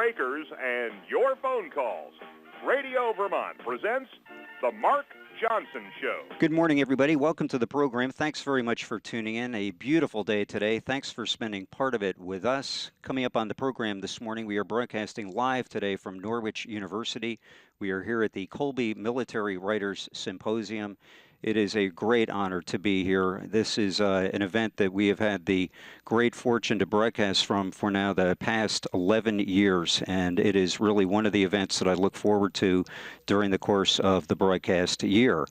breakers and your phone calls. Radio Vermont presents The Mark Johnson Show. Good morning, everybody. Welcome to the program. Thanks very much for tuning in. A beautiful day today. Thanks for spending part of it with us. Coming up on the program this morning, we are broadcasting live today from Norwich University. We are here at the Colby Military Writers Symposium. It is a great honor to be here. This is an event that we have had the great fortune to broadcast from for now the past 11 years, and it is really one of the events that I look forward to during the course of the broadcast year.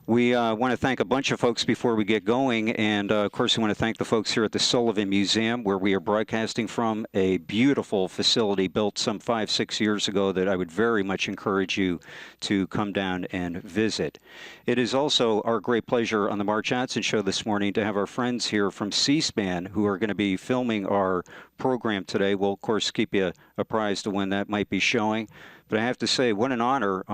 We want to thank a bunch of folks before we get going, and of course we want to thank the folks here at the Sullivan Museum, where we are broadcasting from, a beautiful facility built some 5-6 years ago that I would very much encourage you to come down and visit. It is also our great pleasure on the Mark Johnson Show this morning to have our friends here from C-SPAN who are going to be filming our program today. We'll, of course, keep you apprised of when that might be showing. But I have to say, what an honor,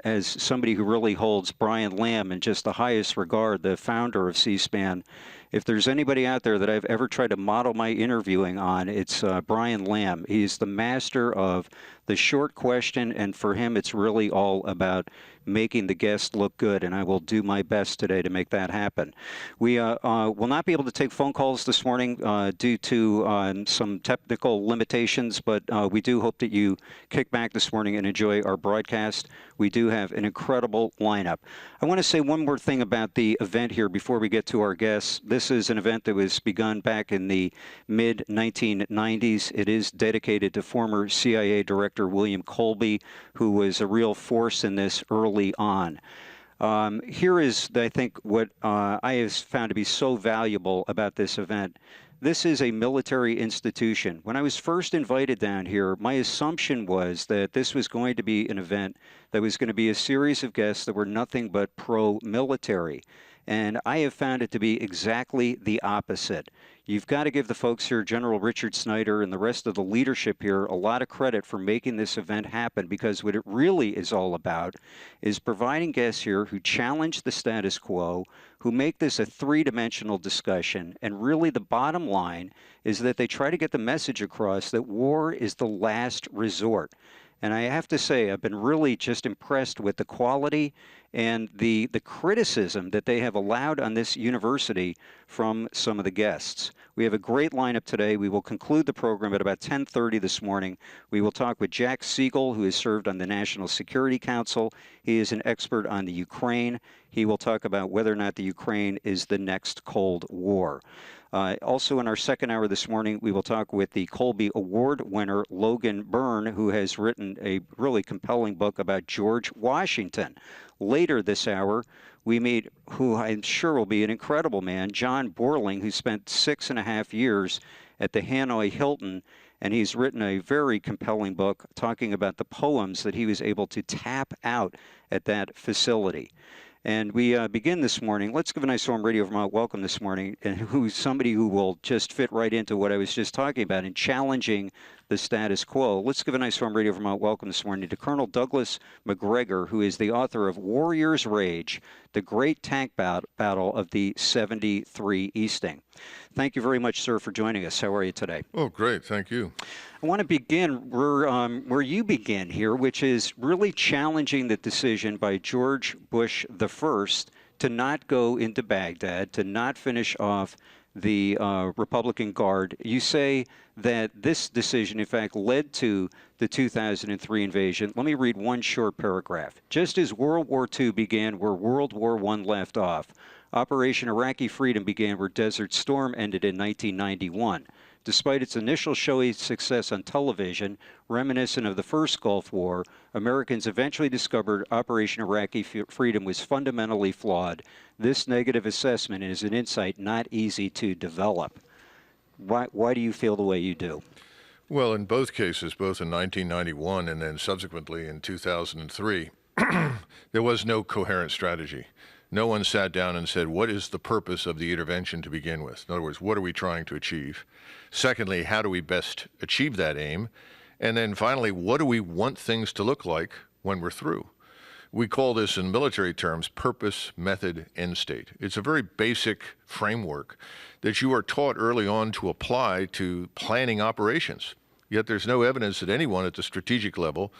as somebody who really holds Brian Lamb in just the highest regard, the founder of C-SPAN. If there's anybody out there that I've ever tried to model my interviewing on, it's Brian Lamb. He's the master of the short question, and for him, it's really all about making the guest look good, and I will do my best today to make that happen. We will not be able to take phone calls this morning due to some technical limitations, but we do hope that you kick back this morning and enjoy our broadcast. We do have an incredible lineup. I want to say one more thing about the event here before we get to our guests. This is an event that was begun back in the mid-1990s. It is dedicated to former CIA Director William Colby, who was a real force in this early on. Here is, I think, what I have found to be so valuable about this event. This is a military institution. When I was first invited down here, my assumption was that this was going to be an event that was going to be a series of guests that were nothing but pro-military. And I have found it to be exactly the opposite. You've got to give the folks here, General Richard Snyder and the rest of the leadership here, a lot of credit for making this event happen, because what it really is all about is providing guests here who challenge the status quo, who make this a three-dimensional discussion, and really the bottom line is that they try to get the message across that war is the last resort. And I have to say, I've been really just impressed with the quality and the criticism that they have allowed on this university from some of the guests. We have a great lineup today. We will conclude the program at about 10:30 this morning. We will talk with Jack Segal, who has served on the National Security Council. He is an expert on the Ukraine. He will talk about whether or not the Ukraine is the next Cold War. Also in our second hour this morning, we will talk with the Colby Award winner, Logan Beirne, who has written a really compelling book about George Washington. Later this hour, we meet who I'm sure will be an incredible man, John Borling, who spent 6.5 years at the Hanoi Hilton, and he's written a very compelling book talking about the poems that he was able to tap out at that facility. And we begin this morning. Let's give a nice warm Radio Vermont welcome this morning, and who's somebody who will just fit right into what I was just talking about in challenging the status quo. Let's give a nice warm Radio Vermont welcome this morning to Colonel Douglas Macgregor, who is the author of Warrior's Rage, the Great Tank Battle of the 73 Easting. Thank you very much, sir, for joining us. How are you today? Oh, great. Thank you. I want to begin where you begin here, which is really challenging the decision by George Bush I to not go into Baghdad, to not finish off the Republican Guard. You say that this decision, in fact, led to the 2003 invasion. Let me read one short paragraph. Just as World War II began where World War I left off, Operation Iraqi Freedom began where Desert Storm ended in 1991. Despite its initial showy success on television, reminiscent of the first Gulf War, Americans eventually discovered Operation Iraqi Freedom was fundamentally flawed. This negative assessment is an insight not easy to develop. Why do you feel the way you do? Well, in both cases, both in 1991 and then subsequently in 2003, there was no coherent strategy. No one sat down and said, what is the purpose of the intervention to begin with? In other words, what are we trying to achieve? Secondly, how do we best achieve that aim? And then finally, what do we want things to look like when we're through? We call this in military terms purpose, method, end state. It's a very basic framework that you are taught early on to apply to planning operations. Yet there's no evidence that anyone at the strategic level,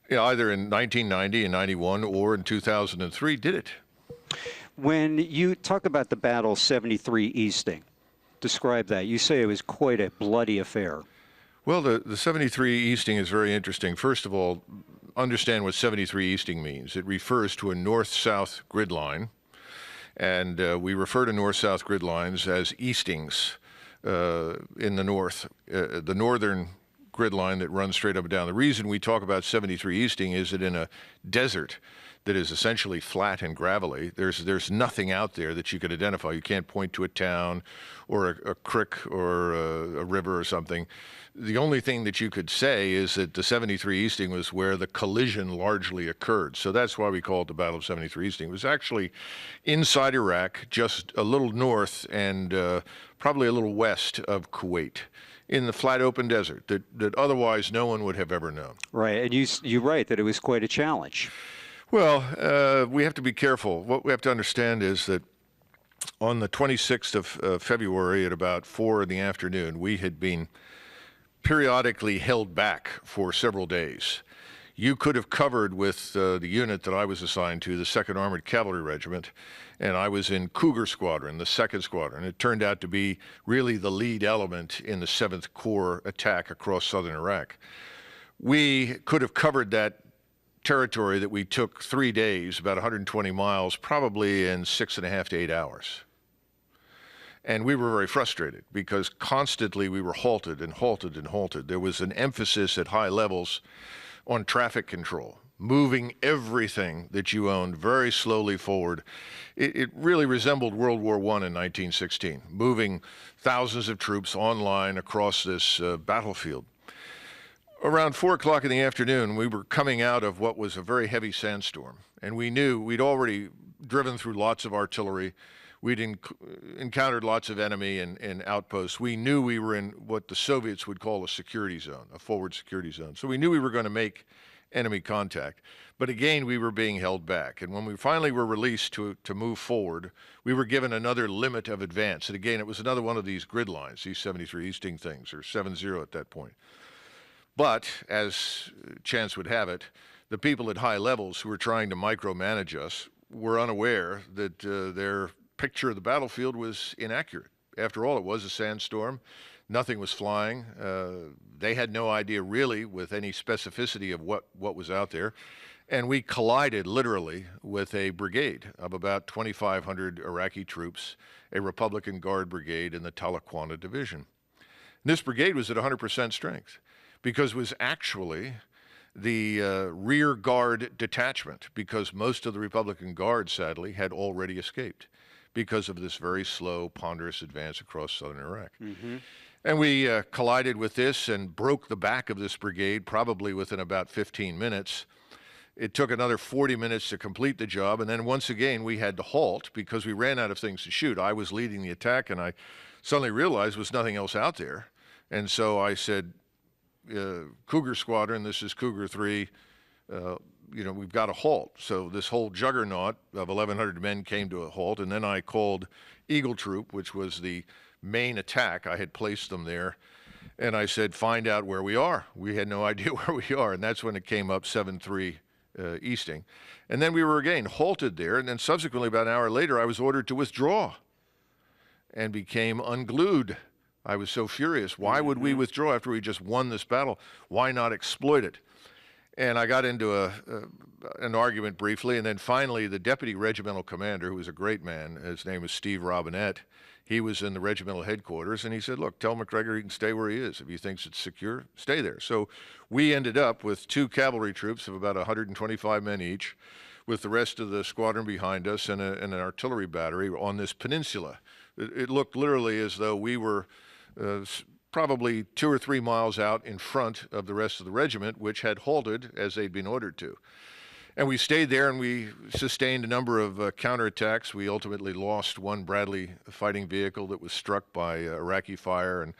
either in 1990 and 91 or in 2003, did it. When you talk about the Battle 73 Easting, describe that. You say it was quite a bloody affair. Well, the 73 Easting is very interesting. First of all, understand what 73 Easting means. It refers to a north-south grid line, and we refer to north-south grid lines as eastings in the north. The northern grid line that runs straight up and down. The reason we talk about 73 Easting is that in a desert that is essentially flat and gravelly, there's nothing out there that you could identify. You can't point to a town or a creek or a river or something. The only thing that you could say is that the 73 Easting was where the collision largely occurred. So that's why we call it the Battle of 73 Easting. It was actually inside Iraq, just a little north and probably a little west of Kuwait, in the flat open desert that otherwise no one would have ever known. Right, and you write that it was quite a challenge. Well, we have to be careful. What we have to understand is that on the 26th of February at about 4 in the afternoon, we had been periodically held back for several days. You could have covered with the unit that I was assigned to, the 2nd Armored Cavalry Regiment, and I was in Cougar Squadron, the 2nd Squadron. It turned out to be really the lead element in the 7th Corps attack across southern Iraq. We could have covered that territory that we took 3 days, about 120 miles, probably in 6.5 to 8 hours. And we were very frustrated because constantly we were halted and halted and halted. There was an emphasis at high levels on traffic control, moving everything that you owned very slowly forward. It really resembled World War I in 1916, moving thousands of troops online across this battlefield. Around 4 o'clock in the afternoon, we were coming out of what was a very heavy sandstorm, and we knew we'd already driven through lots of artillery. We'd encountered lots of enemy and outposts. We knew we were in what the Soviets would call a security zone, a forward security zone. So we knew we were going to make enemy contact. But again, we were being held back. And when we finally were released to move forward, we were given another limit of advance. And again, it was another one of these grid lines, these 73 Easting things, or 7-0 at that point. But, as chance would have it, the people at high levels who were trying to micromanage us were unaware that their picture of the battlefield was inaccurate. After all, it was a sandstorm. Nothing was flying. They had no idea really with any specificity of what was out there. And we collided literally with a brigade of about 2,500 Iraqi troops, a Republican Guard brigade in the Talakwana Division. And this brigade was at 100% strength because it was actually the rear guard detachment, because most of the Republican Guard, sadly, had already escaped because of this very slow, ponderous advance across southern Iraq. Mm-hmm. And we collided with this and broke the back of this brigade probably within about 15 minutes. It took another 40 minutes to complete the job, and then once again we had to halt because we ran out of things to shoot. I was leading the attack, and I suddenly realized there was nothing else out there. And so I said, Cougar Squadron, this is Cougar 3, we've got to halt. So this whole juggernaut of 1,100 men came to a halt, and then I called Eagle Troop, which was the main attack. I had placed them there, and I said, find out where we are. We had no idea where we are, and that's when it came up 7-3 Easting. And then we were again halted there, and then subsequently about an hour later I was ordered to withdraw and became unglued. I was so furious. Why would we withdraw after we just won this battle? Why not exploit it? And I got into an argument briefly, and then finally the deputy regimental commander, who was a great man, his name was Steve Robinette, he was in the regimental headquarters, and he said, look, tell Macgregor he can stay where he is. If he thinks it's secure, stay there. So we ended up with 2 cavalry troops of about 125 men each, with the rest of the squadron behind us and an artillery battery on this peninsula. It looked literally as though we were probably 2 or 3 miles out in front of the rest of the regiment, which had halted as they'd been ordered to. And we stayed there, and we sustained a number of counterattacks. We ultimately lost 1 Bradley fighting vehicle that was struck by Iraqi fire, and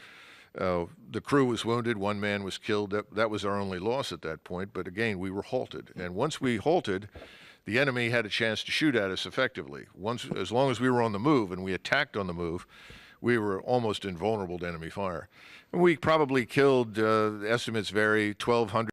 the crew was wounded. 1 man was killed. That was our only loss at that point. But again, we were halted. And once we halted, the enemy had a chance to shoot at us effectively. As long as we were on the move and we attacked on the move, we were almost invulnerable to enemy fire. And we probably killed, estimates vary, 1,200